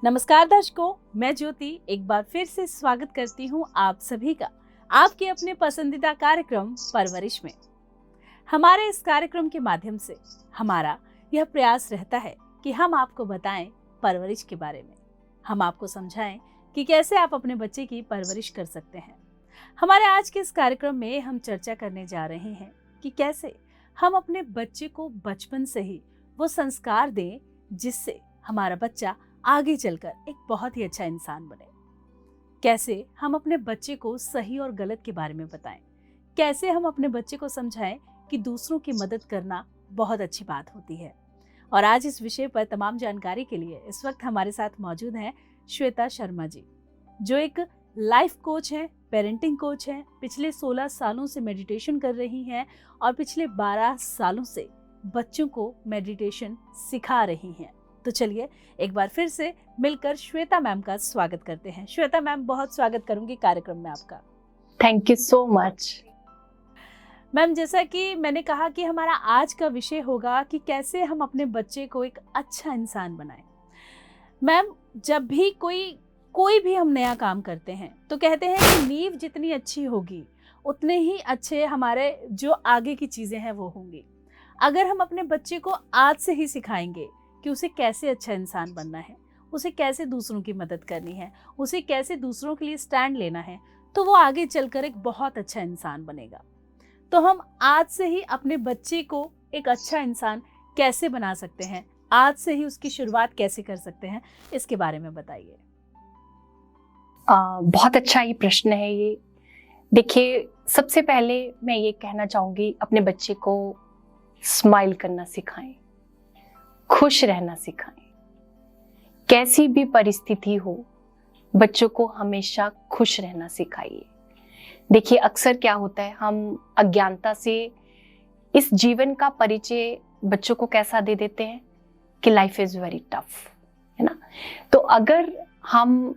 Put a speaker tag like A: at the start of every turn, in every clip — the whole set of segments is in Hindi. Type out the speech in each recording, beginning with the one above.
A: नमस्कार दर्शकों, मैं ज्योति एक बार फिर से स्वागत करती हूँ आप सभी का आपके अपने पसंदीदा कार्यक्रम परवरिश में। हमारे इस कार्यक्रम के माध्यम से हमारा यह प्रयास रहता है कि हम आपको बताएं परवरिश के बारे में। हम आपको समझाएं कि कैसे आप अपने बच्चे की परवरिश कर सकते हैं। हमारे आज के इस कार्यक्रम में हम चर्चा करने जा रहे हैं कि कैसे हम अपने बच्चे को बचपन से ही वो संस्कार दें जिससे हमारा बच्चा आगे चलकर एक बहुत ही अच्छा इंसान बने। कैसे हम अपने बच्चे को सही और गलत के बारे में बताएं, कैसे हम अपने बच्चे को समझाएं कि दूसरों की मदद करना बहुत अच्छी बात होती है। और आज इस विषय पर तमाम जानकारी के लिए इस वक्त हमारे साथ मौजूद हैं श्वेता शर्मा जी, जो एक लाइफ कोच हैं, पेरेंटिंग कोच हैं। पिछले 16 सालों से मेडिटेशन कर रही हैं और पिछले 12 सालों से बच्चों को मेडिटेशन सिखा रही हैं। तो चलिए एक बार फिर से मिलकर श्वेता मैम का स्वागत करते हैं। श्वेता मैम, बहुत स्वागत करूंगी कार्यक्रम में आपका।
B: Thank you so much.
A: Ma'am, जैसा कि मैंने कहा कि हमारा आज का विषय होगा कि कैसे हम अपने बच्चे को एक अच्छा इंसान बनाएं। मैम, जब भी कोई भी हम नया काम करते हैं तो कहते हैं कि नींव जितनी अच्छी होगी उतने ही अच्छे हमारे जो आगे की चीजें हैं वो होंगी। अगर हम अपने बच्चे को आज से ही सिखाएंगे कि उसे कैसे अच्छा इंसान बनना है, उसे कैसे दूसरों की मदद करनी है, उसे कैसे दूसरों के लिए स्टैंड लेना है, तो वो आगे चलकर एक बहुत अच्छा इंसान बनेगा। तो हम आज से ही अपने बच्चे को एक अच्छा इंसान कैसे बना सकते हैं, आज से ही उसकी शुरुआत कैसे कर सकते हैं, इसके बारे में बताइए।
B: बहुत अच्छा ये प्रश्न है ये। देखिए, सबसे पहले मैं ये कहना चाहूँगी, अपने बच्चे को स्माइल करना सिखाएं, खुश रहना सिखाएं। कैसी भी परिस्थिति हो, बच्चों को हमेशा खुश रहना सिखाइए। देखिए, अक्सर क्या होता है, हम अज्ञानता से इस जीवन का परिचय बच्चों को कैसा दे देते हैं कि लाइफ इज वेरी टफ, है ना। तो अगर हम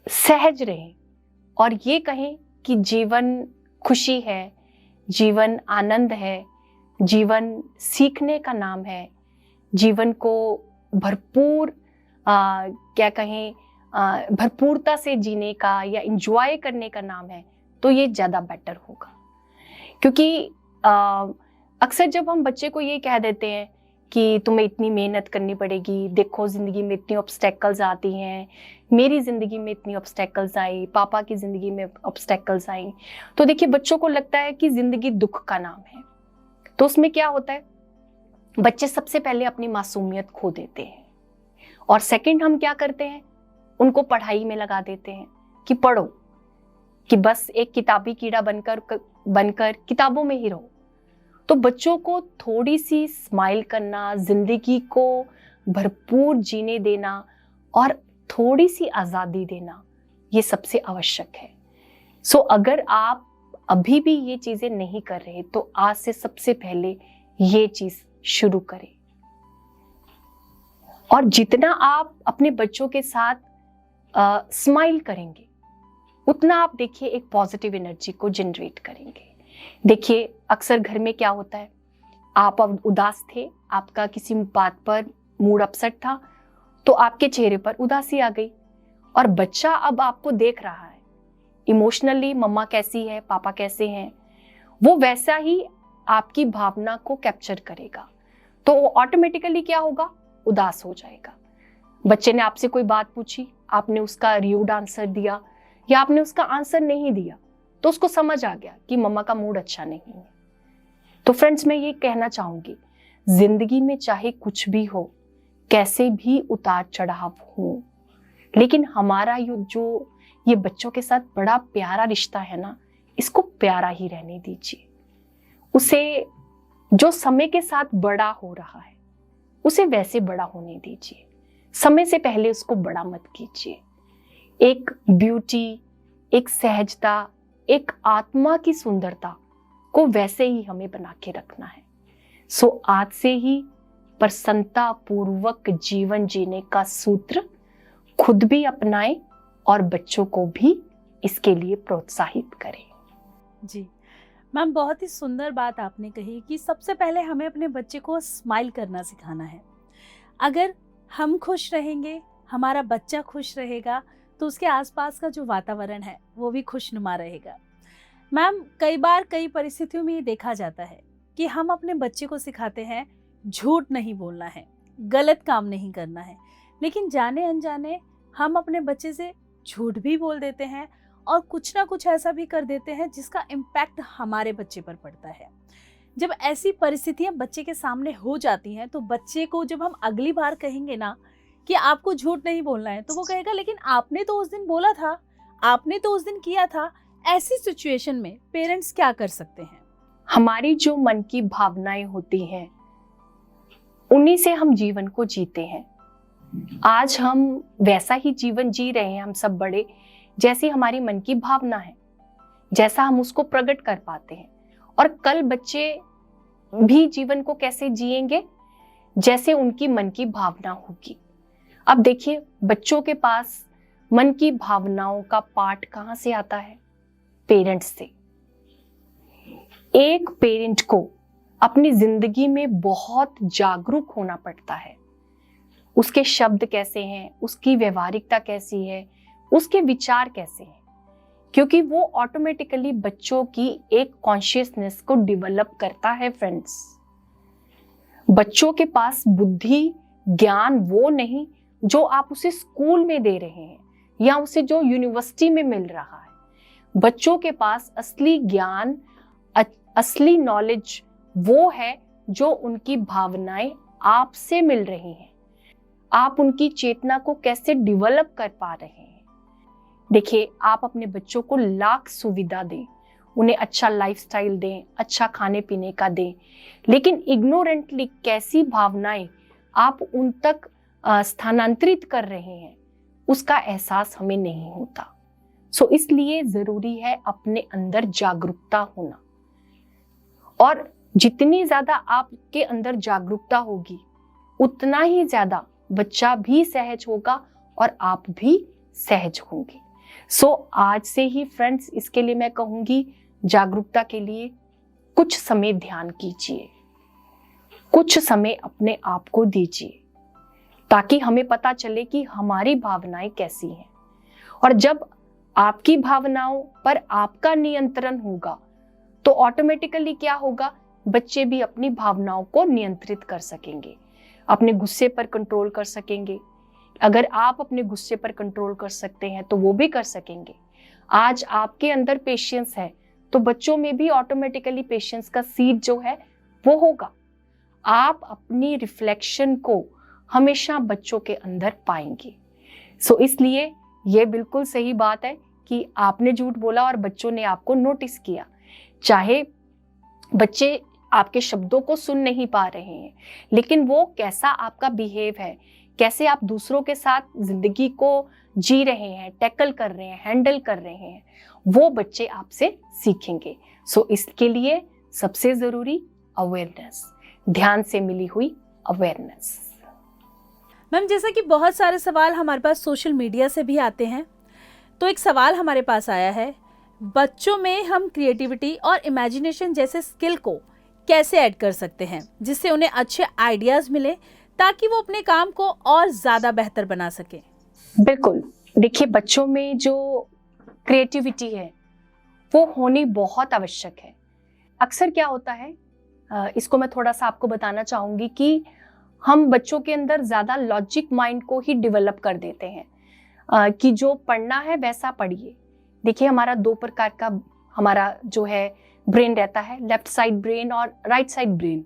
B: सहज रहें और ये कहें कि जीवन खुशी है, जीवन आनंद है, जीवन सीखने का नाम है, जीवन को भरपूर क्या कहें भरपूरता से जीने का या इंजॉय करने का नाम है, तो ये ज़्यादा बेटर होगा। क्योंकि अक्सर जब हम बच्चे को ये कह देते हैं कि तुम्हें इतनी मेहनत करनी पड़ेगी, देखो ज़िंदगी में इतनी ऑब्स्टेकल्स आती हैं, मेरी ज़िंदगी में इतनी ऑब्स्टेकल्स आई, पापा की ज़िंदगी में ऑब्स्टेकल्स आई, तो देखिए बच्चों को लगता है कि ज़िंदगी दुख का नाम है। तो उसमें क्या होता है, बच्चे सबसे पहले अपनी मासूमियत खो देते हैं और सेकंड हम क्या करते हैं, उनको पढ़ाई में लगा देते हैं कि पढ़ो, कि बस एक किताबी कीड़ा बनकर किताबों में ही रहो। तो बच्चों को थोड़ी सी स्माइल करना, जिंदगी को भरपूर जीने देना और थोड़ी सी आज़ादी देना, ये सबसे आवश्यक है। सो अगर आप अभी भी ये चीज़ें नहीं कर रहे तो आज से सबसे पहले ये चीज़ शुरू करें। और जितना आप अपने बच्चों के साथ स्माइल करेंगे, उतना आप देखिए एक पॉजिटिव एनर्जी को जनरेट करेंगे। देखिए, अक्सर घर में क्या होता है, आप अब उदास थे, आपका किसी बात पर मूड अपसेट था, तो आपके चेहरे पर उदासी आ गई और बच्चा अब आपको देख रहा है इमोशनली, मम्मा कैसी है, पापा कैसे हैं, वो वैसा ही आपकी भावना को कैप्चर करेगा। तो ऑटोमेटिकली क्या होगा, उदास हो जाएगा। बच्चे ने आपसे कोई बात पूछी, आपने उसका र्यूड आंसर दिया या आपने उसका आंसर नहीं दिया, तो उसको समझ आ गया कि मम्मा का मूड अच्छा नहीं है। तो फ्रेंड्स, मैं ये कहना चाहूंगी, जिंदगी में चाहे कुछ भी हो, कैसे भी उतार चढ़ाव हो, लेकिन हमारा ये बच्चों के साथ बड़ा प्यारा रिश्ता है ना, इसको प्यारा ही रहने दीजिए। उसे जो समय के साथ बड़ा हो रहा है, उसे वैसे बड़ा होने दीजिए। समय से पहले उसको बड़ा मत कीजिए। एक ब्यूटी, एक सहजता, एक आत्मा की सुंदरता को वैसे ही हमें बना के रखना है। सो आज से ही प्रसन्नता पूर्वक जीवन जीने का सूत्र खुद भी अपनाएं और बच्चों को भी इसके लिए प्रोत्साहित करें।
A: जी मैम, बहुत ही सुंदर बात आपने कही कि सबसे पहले हमें अपने बच्चे को स्माइल करना सिखाना है। अगर हम खुश रहेंगे, हमारा बच्चा खुश रहेगा तो उसके आसपास का जो वातावरण है वो भी खुशनुमा रहेगा। मैम, कई बार कई परिस्थितियों में ये देखा जाता है कि हम अपने बच्चे को सिखाते हैं झूठ नहीं बोलना है, गलत काम नहीं करना है, लेकिन जाने अनजाने हम अपने बच्चे से झूठ भी बोल देते हैं और कुछ ना कुछ ऐसा भी कर देते हैं जिसका इम्पैक्ट हमारे बच्चे पर पड़ता है। जब ऐसी परिस्थितियां बच्चे के सामने हो जाती हैं तो बच्चे को जब हम अगली बार कहेंगे ना कि आपको झूठ नहीं बोलना है, तो वो कहेगा लेकिन आपने तो उस दिन बोला था, आपने तो उस दिन किया था। ऐसी सिचुएशन में पेरेंट्स क्या कर सकते हैं?
B: हमारी जो मन की भावनाएं होती हैं उन्हीं से हम जीवन को जीते हैं। आज हम वैसा ही जीवन जी रहे हैं, हम सब बड़े, जैसी हमारी मन की भावना है, जैसा हम उसको प्रकट कर पाते हैं। और कल बच्चे भी जीवन को कैसे जिएंगे, जैसे उनकी मन की भावना होगी। अब देखिए, बच्चों के पास मन की भावनाओं का पाठ कहाँ से आता है? पेरेंट्स से। एक पेरेंट को अपनी जिंदगी में बहुत जागरूक होना पड़ता है। उसके शब्द कैसे हैं, उसकी व्यवहारिकता कैसी है, उसके विचार कैसे हैं, क्योंकि वो ऑटोमेटिकली बच्चों की एक कॉन्शियसनेस को डेवलप करता है। फ्रेंड्स, बच्चों के पास बुद्धि ज्ञान वो नहीं जो आप उसे स्कूल में दे रहे हैं या उसे जो यूनिवर्सिटी में मिल रहा है। बच्चों के पास असली ज्ञान, असली नॉलेज वो है जो उनकी भावनाएं आपसे मिल रही हैं। आप उनकी चेतना को कैसे डेवलप कर पा रहे हैं। देखिए, आप अपने बच्चों को लाख सुविधा दें, उन्हें अच्छा लाइफस्टाइल दें, अच्छा खाने पीने का दें, लेकिन इग्नोरेंटली कैसी भावनाएं आप उन तक स्थानांतरित कर रहे हैं उसका एहसास हमें नहीं होता। इसलिए जरूरी है अपने अंदर जागरूकता होना, और जितनी ज्यादा आपके अंदर जागरूकता होगी उतना ही ज्यादा बच्चा भी सहज होगा और आप भी सहज होंगे। आज से ही फ्रेंड्स, इसके लिए मैं कहूंगी, जागरूकता के लिए कुछ समय ध्यान कीजिए, कुछ समय अपने आप को दीजिए, ताकि हमें पता चले कि हमारी भावनाएं कैसी हैं। और जब आपकी भावनाओं पर आपका नियंत्रण होगा तो ऑटोमेटिकली क्या होगा, बच्चे भी अपनी भावनाओं को नियंत्रित कर सकेंगे, अपने गुस्से पर कंट्रोल कर सकेंगे। अगर आप अपने गुस्से पर कंट्रोल कर सकते हैं तो वो भी कर सकेंगे। आज आपके अंदर पेशेंस है तो बच्चों में भी ऑटोमेटिकली पेशेंस का सीड जो है वो होगा। आप अपनी रिफ्लेक्शन को हमेशा बच्चों के अंदर पाएंगे। इसलिए ये बिल्कुल सही बात है कि आपने झूठ बोला और बच्चों ने आपको नोटिस किया। चाहे बच्चे आपके शब्दों को सुन नहीं पा रहे हैं, लेकिन वो कैसा आपका बिहेव है, कैसे आप दूसरों के साथ जिंदगी को जी रहे हैं, टैकल कर रहे हैं, हैंडल कर रहे हैं, वो बच्चे आपसे सीखेंगे। इसके लिए सबसे जरूरी अवेयरनेस, ध्यान से मिली हुई अवेयरनेस।
A: मैम, जैसा कि बहुत सारे सवाल हमारे पास सोशल मीडिया से भी आते हैं, तो एक सवाल हमारे पास आया है, बच्चों में हम क्रिएटिविटी और इमेजिनेशन जैसे स्किल को कैसे ऐड कर सकते हैं जिससे उन्हें अच्छे आइडियाज मिले ताकि वो अपने काम को और ज्यादा बेहतर बना सके?
B: बिल्कुल, देखिए, बच्चों में जो क्रिएटिविटी है वो होनी बहुत आवश्यक है। अक्सर क्या होता है, इसको मैं थोड़ा सा आपको बताना चाहूंगी कि हम बच्चों के अंदर ज्यादा लॉजिक माइंड को ही डेवलप कर देते हैं कि जो पढ़ना है वैसा पढ़िए। देखिए, हमारा दो प्रकार का हमारा जो है ब्रेन रहता है, लेफ्ट साइड ब्रेन और राइट साइड ब्रेन।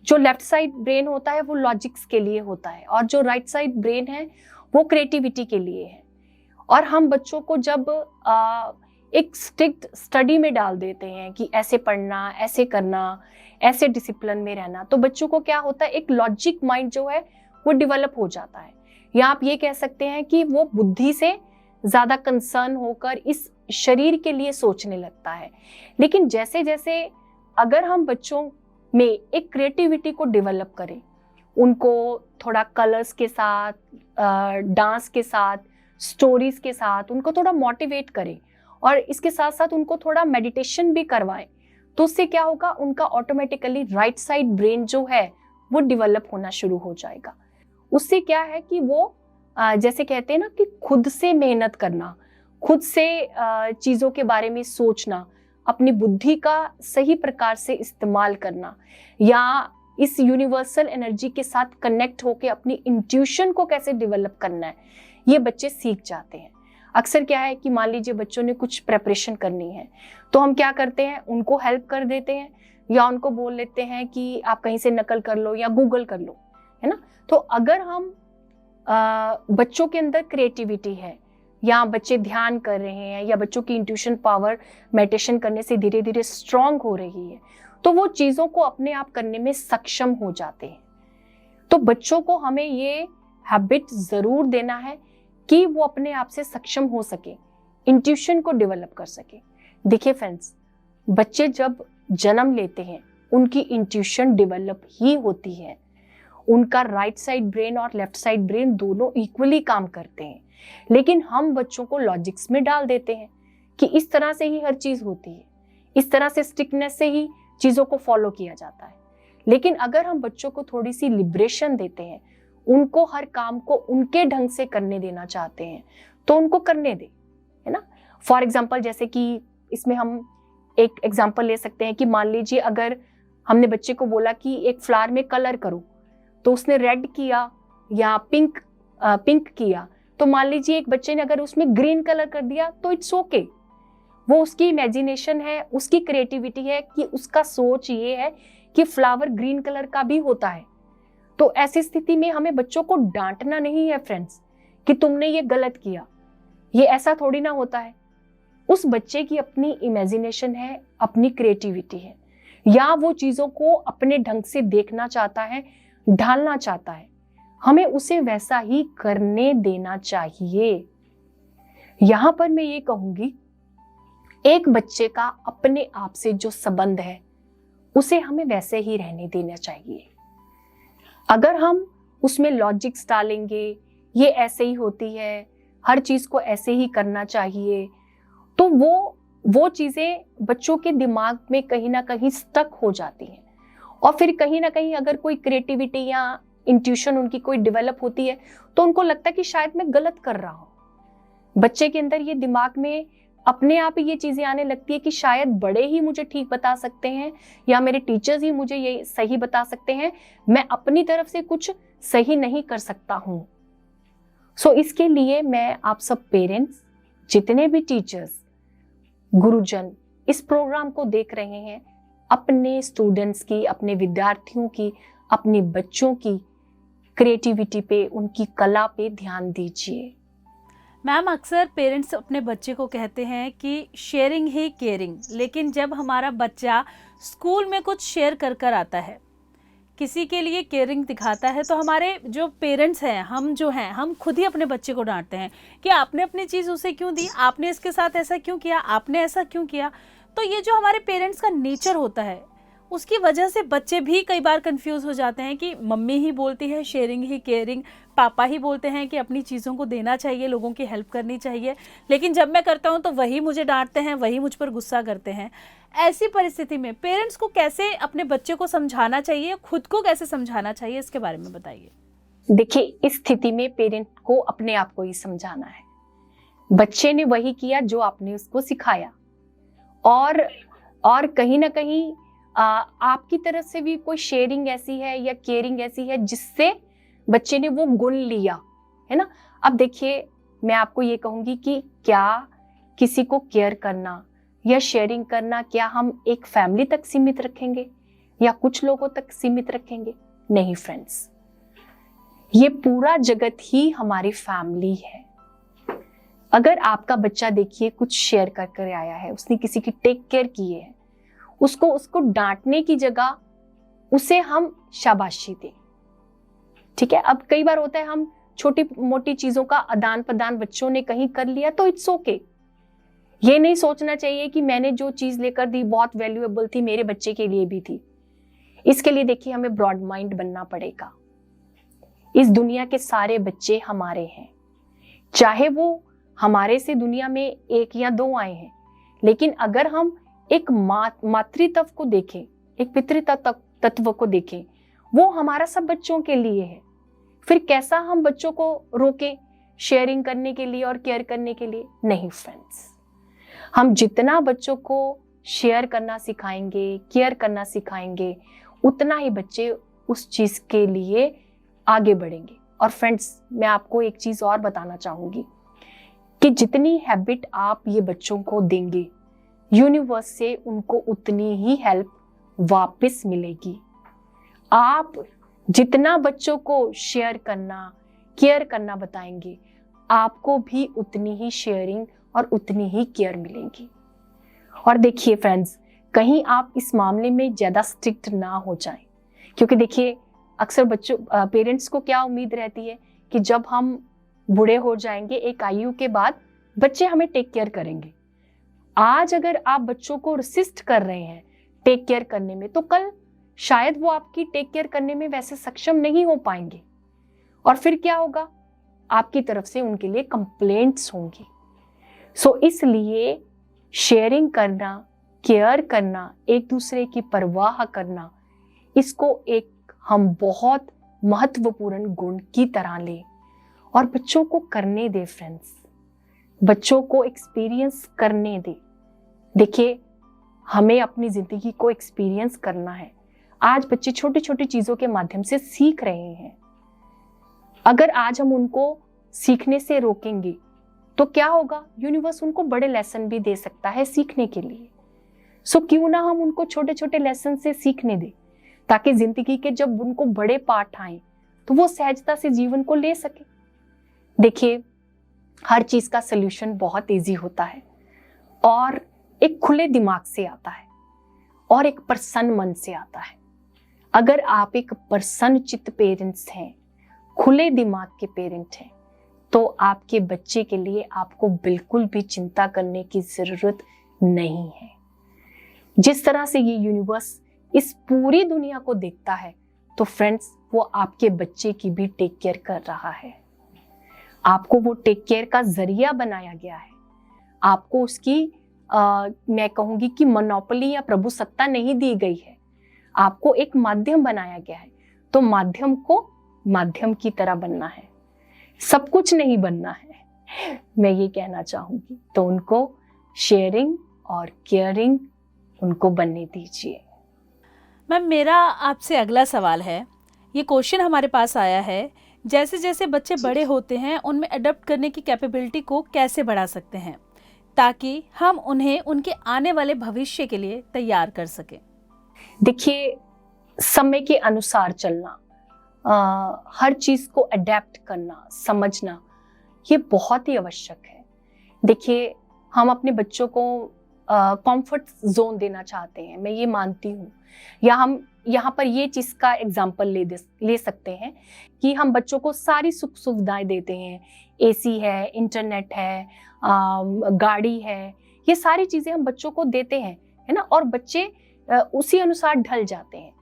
B: जो लेफ्ट साइड ब्रेन होता है वो लॉजिक्स के लिए होता है और जो राइट साइड ब्रेन है वो क्रिएटिविटी के लिए है। और हम बच्चों को जब एक स्ट्रिक्ट स्टडी में डाल देते हैं कि ऐसे पढ़ना, ऐसे करना, ऐसे डिसिप्लिन में रहना, तो बच्चों को क्या होता है, एक लॉजिक माइंड जो है वो डेवलप हो जाता है, या आप ये कह सकते हैं कि वो बुद्धि से ज्यादा कंसर्न होकर इस शरीर के लिए सोचने लगता है। लेकिन जैसे जैसे अगर हम बच्चों में एक क्रिएटिविटी को डेवलप करें, उनको थोड़ा कलर्स के साथ, डांस के साथ, स्टोरीज के साथ उनको थोड़ा मोटिवेट करें और इसके साथ साथ उनको थोड़ा मेडिटेशन भी करवाएं, तो उससे क्या होगा, उनका ऑटोमेटिकली राइट साइड ब्रेन जो है वो डेवलप होना शुरू हो जाएगा। उससे क्या है कि वो जैसे कहते हैं ना कि खुद से मेहनत करना, खुद से चीजों के बारे में सोचना, अपनी बुद्धि का सही प्रकार से इस्तेमाल करना, या इस यूनिवर्सल एनर्जी के साथ कनेक्ट होकर अपनी इंट्यूशन को कैसे डेवलप करना है, ये बच्चे सीख जाते हैं। अक्सर क्या है कि मान लीजिए बच्चों ने कुछ प्रेपरेशन करनी है, तो हम क्या करते हैं, उनको हेल्प कर देते हैं या उनको बोल लेते हैं कि आप कहीं से नकल कर लो या गूगल कर लो, है ना। तो अगर हम बच्चों के अंदर क्रिएटिविटी है, या बच्चे ध्यान कर रहे हैं, या बच्चों की इंट्यूशन पावर मेडिटेशन करने से धीरे धीरे स्ट्रांग हो रही है, तो वो चीजों को अपने आप करने में सक्षम हो जाते हैं। तो बच्चों को हमें ये हैबिट जरूर देना है कि वो अपने आप से सक्षम हो सके, इंट्यूशन को डेवलप कर सके। देखिए फ्रेंड्स, बच्चे जब जन्म लेते हैं उनकी इंट्यूशन डेवलप ही होती है। उनका राइट साइड ब्रेन और लेफ्ट साइड ब्रेन दोनों इक्वली काम करते हैं, लेकिन हम बच्चों को लॉजिक्स में डाल देते हैं कि इस तरह से ही हर चीज होती है, इस तरह से स्टिकनेस से ही चीजों को फॉलो किया जाता है। लेकिन अगर हम बच्चों को थोड़ी सी लिबरेशन देते हैं, उनको हर काम को उनके ढंग से करने देना चाहते हैं, तो उनको करने दे, है ना। फॉर एग्जाम्पल, जैसे कि इसमें हम एक एग्जाम्पल ले सकते हैं कि मान लीजिए अगर हमने बच्चे को बोला कि एक फ्लावर में कलर करो, तो उसने रेड किया या पिंक किया, तो मान लीजिए एक बच्चे ने अगर उसमें ग्रीन कलर कर दिया तो इट्स ओके। वो उसकी इमेजिनेशन है, उसकी क्रिएटिविटी है कि उसका सोच ये है कि फ्लावर ग्रीन कलर का भी होता है। तो ऐसी स्थिति में हमें बच्चों को डांटना नहीं है फ्रेंड्स कि तुमने ये गलत किया, ये ऐसा थोड़ी ना होता है। उस बच्चे की अपनी इमेजिनेशन है, अपनी क्रिएटिविटी है, या वो चीजों को अपने ढंग से देखना चाहता है, ढालना चाहता है, हमें उसे वैसा ही करने देना चाहिए। यहां पर मैं ये कहूंगी, एक बच्चे का अपने आप से जो संबंध है उसे हमें वैसे ही रहने देना चाहिए। अगर हम उसमें लॉजिक्स डालेंगे, ये ऐसे ही होती है, हर चीज को ऐसे ही करना चाहिए, तो वो चीजें बच्चों के दिमाग में कहीं ना कहीं स्टक हो जाती हैं। और फिर कहीं ना कहीं अगर कोई क्रिएटिविटी या इंट्यूशन उनकी कोई डेवलप होती है, तो उनको लगता है कि शायद मैं गलत कर रहा हूं। बच्चे के अंदर ये दिमाग में अपने आप ही ये चीजें आने लगती है कि शायद बड़े ही मुझे ठीक बता सकते हैं, या मेरे टीचर्स ही मुझे ये सही बता सकते हैं, मैं अपनी तरफ से कुछ सही नहीं कर सकता हूं। सो इसके लिए मैं आप सब पेरेंट्स, जितने भी टीचर्स, गुरुजन इस प्रोग्राम को देख रहे हैं, अपने स्टूडेंट्स की, अपने विद्यार्थियों की, अपने बच्चों की क्रिएटिविटी पे, उनकी कला पे ध्यान दीजिए।
A: मैम, अक्सर पेरेंट्स अपने बच्चे को कहते हैं कि शेयरिंग ही केयरिंग, लेकिन जब हमारा बच्चा स्कूल में कुछ शेयर कर कर आता है, किसी के लिए केयरिंग दिखाता है, तो हमारे जो पेरेंट्स हैं, हम खुद ही अपने बच्चे को डांटते हैं कि आपने अपनी चीज़ उसे क्यों दी, आपने इसके साथ ऐसा क्यों किया, आपने ऐसा क्यों किया। तो ये जो हमारे पेरेंट्स का नेचर होता है, उसकी वजह से बच्चे भी कई बार कंफ्यूज हो जाते हैं कि मम्मी ही बोलती है शेयरिंग ही केयरिंग, पापा ही बोलते हैं कि अपनी चीज़ों को देना चाहिए, लोगों की हेल्प करनी चाहिए, लेकिन जब मैं करता हूँ तो वही मुझे डांटते हैं, वही मुझ पर गुस्सा करते हैं। ऐसी परिस्थिति में पेरेंट्स को कैसे अपने बच्चे को समझाना चाहिए, खुद को कैसे समझाना चाहिए, इसके बारे में बताइए।
B: देखिए, इस स्थिति में पेरेंट को अपने आप को ही समझाना है। बच्चे ने वही किया जो आपने उसको सिखाया, और कहीं ना कहीं आपकी तरफ से भी कोई शेयरिंग ऐसी है या केयरिंग ऐसी है जिससे बच्चे ने वो गुण लिया, है ना। अब देखिए, मैं आपको ये कहूंगी कि क्या किसी को केयर करना या शेयरिंग करना, क्या हम एक फैमिली तक सीमित रखेंगे या कुछ लोगों तक सीमित रखेंगे? नहीं फ्रेंड्स, ये पूरा जगत ही हमारी फैमिली है। अगर आपका बच्चा देखिए कुछ शेयर कर आया है, उसने किसी की टेक केयर की है, उसको डांटने की जगह उसे हम शाबाशी दें, ठीक है। अब कई बार होता है हम छोटी मोटी चीजों का आदान प्रदान बच्चों ने कहीं कर लिया तो इट्स ओके। ये नहीं सोचना चाहिए कि मैंने जो चीज लेकर दी बहुत वैल्यूएबल थी, मेरे बच्चे के लिए भी थी। इसके लिए देखिए हमें ब्रॉड माइंड बनना पड़ेगा। इस दुनिया के सारे बच्चे हमारे हैं, चाहे वो हमारे से दुनिया में एक या दो आए हैं, लेकिन अगर हम एक मातृत्व को देखें, एक पितृत्व तत्व को देखें, वो हमारा सब बच्चों के लिए है। फिर कैसा हम बच्चों को रोकें शेयरिंग करने के लिए और केयर करने के लिए? नहीं फ्रेंड्स, हम जितना बच्चों को शेयर करना सिखाएंगे, केयर करना सिखाएंगे, उतना ही बच्चे उस चीज के लिए आगे बढ़ेंगे। और फ्रेंड्स, मैं आपको एक चीज और बताना चाहूंगी कि जितनी हैबिट आप ये बच्चों को देंगे, यूनिवर्स से उनको उतनी ही हेल्प वापस मिलेगी। आप जितना बच्चों को शेयर करना, केयर करना बताएंगे, आपको भी उतनी ही शेयरिंग और उतनी ही केयर मिलेगी। और देखिए फ्रेंड्स, कहीं आप इस मामले में ज्यादा स्ट्रिक्ट ना हो जाएं, क्योंकि देखिए अक्सर बच्चों पेरेंट्स को क्या उम्मीद रहती है कि जब हम बूढ़े हो जाएंगे एक आयु के बाद, बच्चे हमें टेक केयर करेंगे। आज अगर आप बच्चों को रेसिस्ट कर रहे हैं टेक केयर करने में, तो कल शायद वो आपकी टेक केयर करने में वैसे सक्षम नहीं हो पाएंगे, और फिर क्या होगा? आपकी तरफ से उनके लिए कंप्लेंट्स होंगी। सो इसलिए शेयरिंग करना, केयर करना, एक दूसरे की परवाह करना, इसको एक हम बहुत महत्वपूर्ण गुण की तरह लें और बच्चों को करने दे फ्रेंड्स, बच्चों को एक्सपीरियंस करने दे। देखिए, हमें अपनी जिंदगी को एक्सपीरियंस करना है। आज बच्चे छोटी छोटी चीजों के माध्यम से सीख रहे हैं। अगर आज हम उनको सीखने से रोकेंगे तो क्या होगा? यूनिवर्स उनको बड़े लेसन भी दे सकता है सीखने के लिए। सो क्यों ना हम उनको छोटे छोटे लेसन से सीखने दें, ताकि जिंदगी के जब उनको बड़े पाठ आए तो वो सहजता से जीवन को ले सके। देखिए, हर चीज का सलूशन बहुत इजी होता है और एक खुले दिमाग से आता है और एक प्रसन्न मन से आता है। अगर आप एक प्रसन्न चित्त पेरेंट्स हैं, खुले दिमाग के पेरेंट हैं, तो आपके बच्चे के लिए आपको बिल्कुल भी चिंता करने की जरूरत नहीं है। जिस तरह से ये यूनिवर्स इस पूरी दुनिया को देखता है, तो फ्रेंड्स वो आपके बच्चे की भी टेक केयर कर रहा है। आपको वो टेक केयर का जरिया बनाया गया है। आपको उसकी मैं कहूंगी कि मोनोपोली या प्रभुसत्ता नहीं दी गई है। आपको एक माध्यम बनाया गया है, तो माध्यम को माध्यम की तरह बनना है, सब कुछ नहीं बनना है, मैं ये कहना चाहूंगी। तो उनको शेयरिंग और केयरिंग उनको बनने दीजिए।
A: मैम, मेरा आपसे अगला सवाल है। ये क्वेश्चन हमारे पास आया है, जैसे जैसे बच्चे बड़े होते हैं उनमें अडॉप्ट करने की कैपेबिलिटी को कैसे बढ़ा सकते हैं ताकि हम उन्हें उनके आने वाले भविष्य के लिए तैयार कर सकें?
B: देखिए, समय के अनुसार चलना, हर चीज को अडेप्ट करना, समझना, ये बहुत ही आवश्यक है। देखिए, हम अपने बच्चों को कंफर्ट जोन देना चाहते हैं, मैं ये मानती हूँ। या हम यहाँ पर ये चीज का एग्जाम्पल ले सकते हैं कि हम बच्चों को सारी सुख सुविधाएं देते हैं, एसी है, इंटरनेट है, गाड़ी है, ये सारी चीजें हम बच्चों को देते हैं, है ना, और बच्चे उसी अनुसार ढल जाते हैं।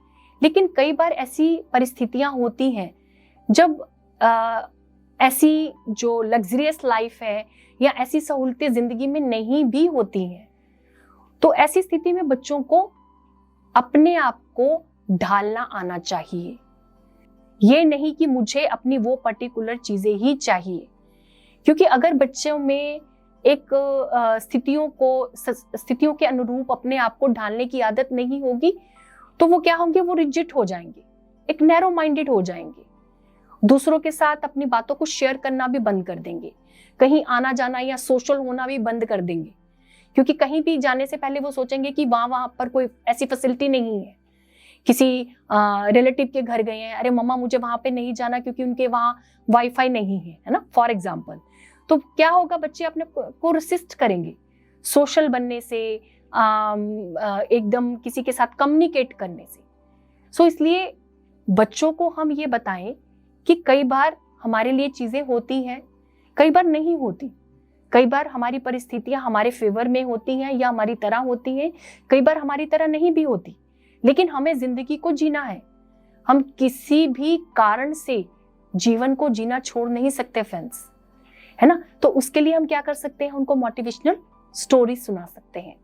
B: लेकिन कई बार ऐसी परिस्थितियां होती हैं जब ऐसी जो लग्जरियस लाइफ है या ऐसी सहूलतें जिंदगी में नहीं भी होती हैं, तो ऐसी स्थिति में बच्चों को अपने आप को ढालना आना चाहिए। ये नहीं कि मुझे अपनी वो पर्टिकुलर चीजें ही चाहिए, क्योंकि अगर बच्चों में एक स्थितियों के अनुरूप अपने आप को ढालने की आदत नहीं होगी, तो वो क्या होंगे? वो रिजिड हो जाएंगे, एक नैरो माइंडेड हो जाएंगे, दूसरों के साथ अपनी बातों को शेयर करना भी बंद कर देंगे, कहीं आना जाना या सोशल होना भी बंद कर देंगे, क्योंकि कहीं भी जाने से पहले वो सोचेंगे कि वहां पर कोई ऐसी फैसिलिटी नहीं है। किसी रिलेटिव के घर गए हैं, अरे मम्मा मुझे वहां पे नहीं जाना क्योंकि उनके वहां वाईफाई नहीं है ना, फॉर एग्जाम्पल। तो क्या होगा? बच्चे अपने को रेसिस्ट करेंगे सोशल बनने से, एकदम किसी के साथ कम्युनिकेट करने से। सो इसलिए बच्चों को हम ये बताएं कि कई बार हमारे लिए चीजें होती हैं, कई बार नहीं होती, कई बार हमारी परिस्थितियां हमारे फेवर में होती हैं या हमारी तरह होती हैं, कई बार हमारी तरह नहीं भी होती, लेकिन हमें जिंदगी को जीना है। हम किसी भी कारण से जीवन को जीना छोड़ नहीं सकते फ्रेंड्स, है ना। तो उसके लिए हम क्या कर सकते हैं? उनको मोटिवेशनल स्टोरी सुना सकते हैं।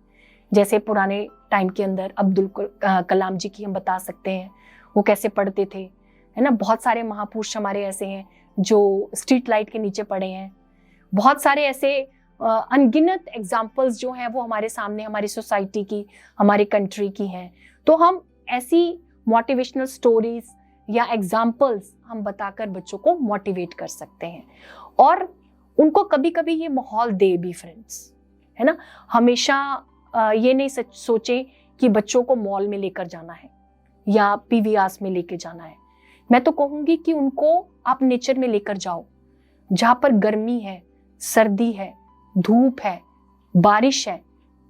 B: जैसे पुराने टाइम के अंदर अब्दुल कलाम जी की हम बता सकते हैं, वो कैसे पढ़ते थे, है ना। बहुत सारे महापुरुष हमारे ऐसे हैं जो स्ट्रीट लाइट के नीचे पड़े हैं। बहुत सारे ऐसे अनगिनत एग्जाम्पल्स जो हैं वो हमारे सामने हमारी सोसाइटी की, हमारी कंट्री की हैं। तो हम ऐसी मोटिवेशनल स्टोरीज या एग्जाम्पल्स हम बताकर बच्चों को मोटिवेट कर सकते हैं और उनको कभी कभी ये माहौल दे भी फ्रेंड्स, है ना। हमेशा ये नहीं सोचें कि बच्चों को मॉल में लेकर जाना है या पीवीआर में लेकर जाना है। मैं तो कहूँगी कि उनको आप नेचर में लेकर जाओ, जहाँ पर गर्मी है, सर्दी है, धूप है, बारिश है।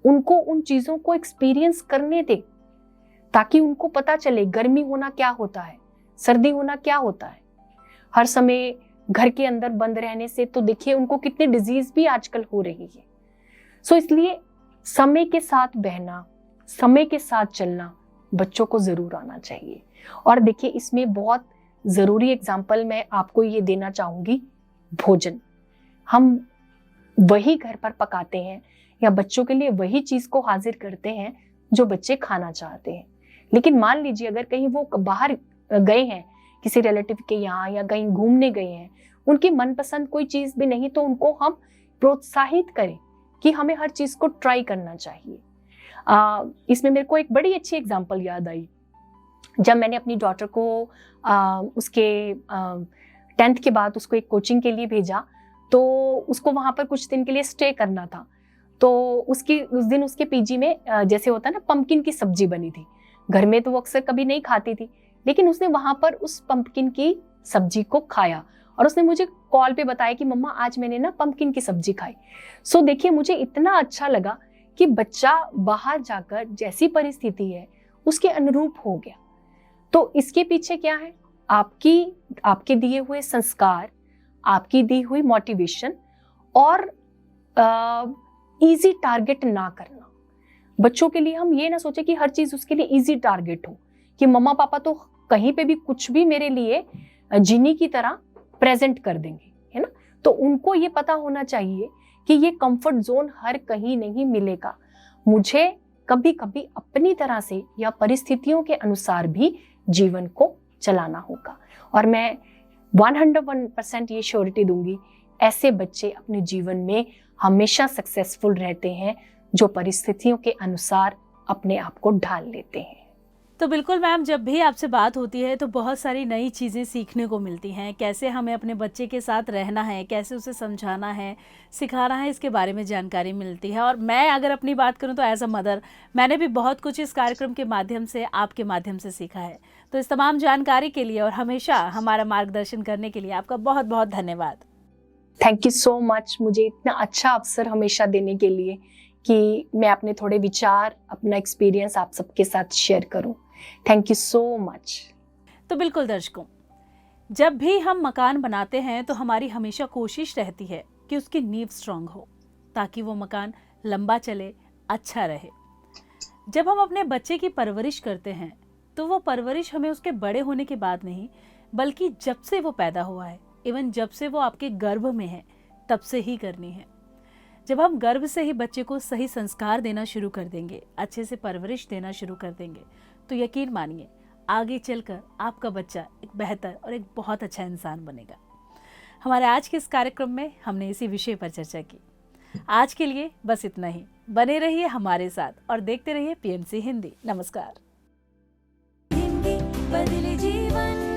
B: उनको उन चीज़ों को एक्सपीरियंस करने दे ताकि उनको पता चले गर्मी होना क्या होता है, सर्दी होना क्या होता है। हर समय घर के अंदर बंद रहने से तो देखिए उनको कितने डिजीज भी आजकल हो रही है। सो इसलिए समय के साथ बहना, समय के साथ चलना बच्चों को जरूर आना चाहिए। और देखिए इसमें बहुत जरूरी एग्जाम्पल मैं आपको ये देना चाहूंगी, भोजन। हम वही घर पर पकाते हैं या बच्चों के लिए वही चीज को हाजिर करते हैं जो बच्चे खाना चाहते हैं। लेकिन मान लीजिए अगर कहीं वो बाहर गए हैं किसी रिलेटिव के यहाँ या कहीं घूमने गए हैं, उनकी मनपसंद कोई चीज भी नहीं, तो उनको हम प्रोत्साहित करें कि हमें हर चीज को ट्राई करना चाहिए। इसमें मेरे को एक बड़ी अच्छी एग्जांपल याद आई। जब मैंने अपनी डॉटर को उसके 10th के बाद उसको एक कोचिंग के लिए भेजा, तो उसको वहाँ पर कुछ दिन के लिए स्टे करना था। तो उस दिन उसके पीजी में जैसे होता है ना, पंपकिन की सब्जी बनी थी। घर में तो वो अक्सर कभी नहीं खाती थी, लेकिन उसने वहाँ पर उस पंपकिन की सब्जी को खाया और उसने मुझे कॉल पे बताया कि मम्मा आज मैंने ना पंपकिन की सब्जी खाई। सो देखिए मुझे इतना अच्छा लगा कि बच्चा बाहर जाकर जैसी परिस्थिति है उसके अनुरूप हो गया। तो इसके पीछे क्या है? आपके दिए हुए संस्कार, आपकी दी हुई मोटिवेशन और इजी टारगेट ना करना। बच्चों के लिए हम ये ना सोचे कि हर चीज उसके लिए इजी टारगेट हो, कि मम्मा पापा तो कहीं पे भी कुछ भी मेरे लिए जीनी की तरह प्रेजेंट कर देंगे, है ना। तो उनको ये पता होना चाहिए कि ये कंफर्ट जोन हर कहीं नहीं मिलेगा। मुझे कभी कभी अपनी तरह से या परिस्थितियों के अनुसार भी जीवन को चलाना होगा। और मैं 101% ये श्योरिटी दूंगी, ऐसे बच्चे अपने जीवन में हमेशा सक्सेसफुल रहते हैं जो परिस्थितियों के अनुसार अपने आप को ढाल लेते हैं।
A: तो बिल्कुल मैम, जब भी आपसे बात होती है तो बहुत सारी नई चीज़ें सीखने को मिलती हैं। कैसे हमें अपने बच्चे के साथ रहना है, कैसे उसे समझाना है, सिखाना है, इसके बारे में जानकारी मिलती है। और मैं अगर अपनी बात करूं तो एज अ मदर मैंने भी बहुत कुछ इस कार्यक्रम के माध्यम से, आपके माध्यम से सीखा है। तो इस तमाम जानकारी के लिए और हमेशा हमारा मार्गदर्शन करने के लिए आपका बहुत बहुत धन्यवाद।
B: थैंक यू सो मच, मुझे इतना अच्छा अवसर हमेशा देने के लिए कि मैं अपने थोड़े विचार, अपना एक्सपीरियंस आप सबके साथ शेयर करूं। Thank you so much.
A: तो बिल्कुल दर्शकों, जब भी हम मकान बनाते हैं तो हमारी हमेशा कोशिश रहती है कि उसकी नींव स्ट्रांग हो ताकि वो मकान लंबा चले, अच्छा रहे। जब हम अपने बच्चे की परवरिश करते हैं तो वो परवरिश हमें उसके बड़े होने के बाद नहीं, बल्कि जब से वो पैदा हुआ है, इवन जब से वो आपके गर्भ में है, तब से ही करनी है। जब हम गर्भ से ही बच्चे को सही संस्कार देना शुरू कर देंगे, अच्छे से परवरिश देना शुरू कर देंगे, तो यकीन मानिए आगे चलकर आपका बच्चा एक बेहतर और एक बहुत अच्छा इंसान बनेगा। हमारे आज के इस कार्यक्रम में हमने इसी विषय पर चर्चा की। आज के लिए बस इतना ही। बने रहिए हमारे साथ और देखते रहिए PMC हिंदी। नमस्कार।
C: हिंदी बदले जीवन।